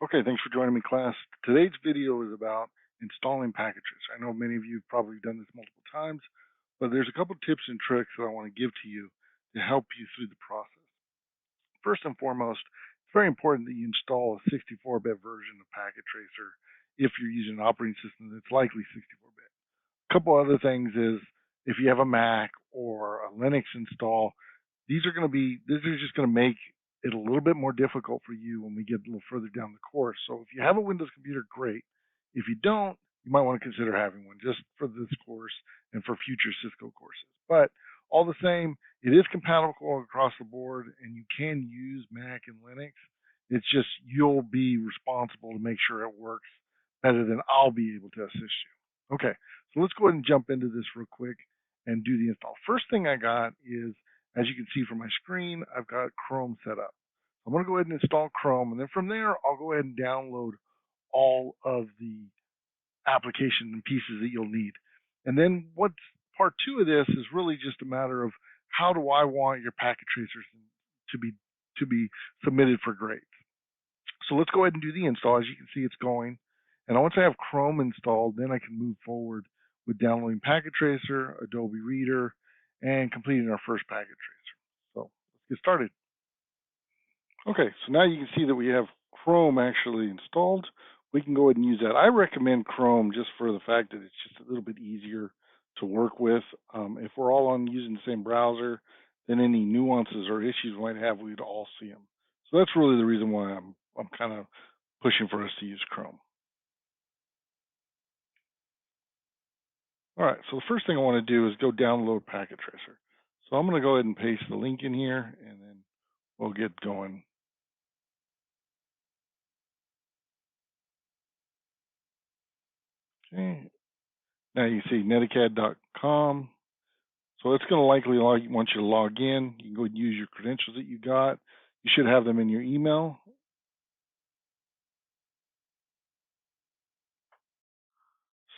Okay, thanks for joining me, class. Today's video is about installing packages. I know many of you have probably done this multiple times, but there's a couple tips and tricks that I want to give to you to help you through the process. First and foremost, it's very important that you install a 64-bit version of Packet Tracer if you're using an operating system that's likely 64-bit. A couple other things is if you have a Mac or a Linux install, these are just going to make it a little bit more difficult for you when we get a little further down the course. So if you have a Windows computer, great. If you don't, you might want to consider having one just for this course and for future Cisco courses. But all the same, it is compatible across the board, and you can use Mac and Linux. It's just you'll be responsible to make sure it works better than I'll be able to assist you. Okay, so let's go ahead and jump into this real quick and do the install. First thing I got is, as you can see from my screen, I've got Chrome set up. I'm going to go ahead and install Chrome, and then from there, I'll go ahead and download all of the application and pieces that you'll need. And then what's part two of this is really just a matter of how do I want your packet tracers to be submitted for grades. So let's go ahead and do the install. As you can see, it's going. And once I have Chrome installed, then I can move forward with downloading Packet Tracer, Adobe Reader, and completing our first Packet Tracer. So let's get started. Okay, so now you can see that we have Chrome actually installed. We can go ahead and use that. I recommend Chrome just for the fact that it's just a little bit easier to work with. If we're all on using the same browser, then any nuances or issues we might have, we'd all see them. So that's really the reason why I'm kind of pushing for us to use Chrome. All right, so the first thing I want to do is go download Packet Tracer. So I'm going to go ahead and paste the link in here, and then we'll get going. Okay, now you see netacad.com. So it's going to likely want you to log in. You can go and use your credentials that you got. You should have them in your email.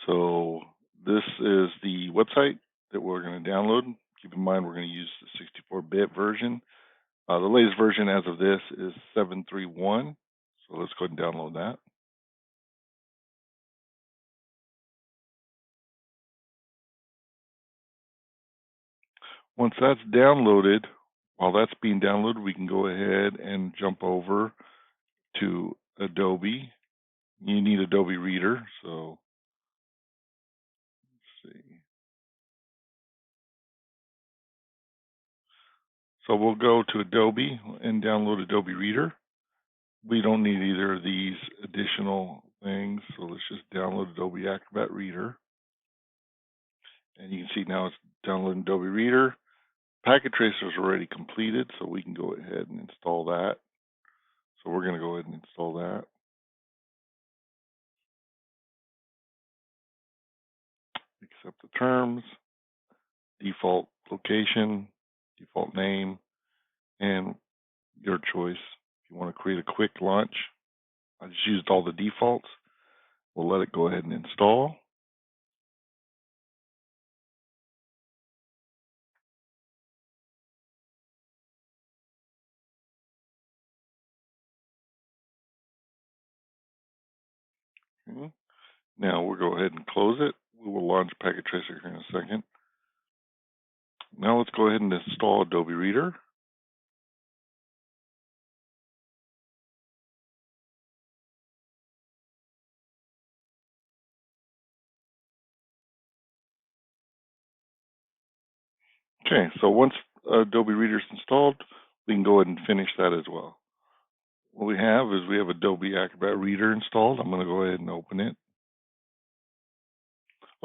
So this is the website that we're going to download. Keep in mind we're going to use the 64-bit version. The latest version as of this is 7.3.1. So let's go ahead and download that. Once that's downloaded, while that's being downloaded, we can go ahead and jump over to Adobe. You need Adobe Reader, so let's see. So we'll go to Adobe and download Adobe Reader. We don't need either of these additional things, so let's just download Adobe Acrobat Reader. And you can see now it's downloading Adobe Reader. Packet Tracer is already completed, so we can go ahead and install that. So we're going to go ahead and install that. Accept the terms, default location, default name, and your choice. If you want to create a quick launch, I just used all the defaults. We'll let it go ahead and install. Okay. Now we'll go ahead and close it. We will launch Packet Tracer here in a second. Now let's go ahead and install Adobe Reader. Okay, so once Adobe Reader is installed, we can go ahead and finish that as well. What we have is we have Adobe Acrobat Reader installed. I'm going to go ahead and open it.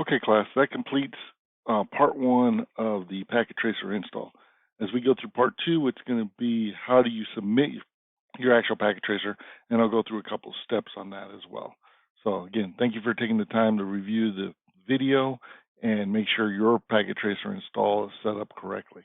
Okay, class, that completes part one of the Packet Tracer install. As we go through part two, it's going to be how do you submit your actual Packet Tracer, and I'll go through a couple steps on that as well. So again, thank you for taking the time to review the video and make sure your Packet Tracer install is set up correctly.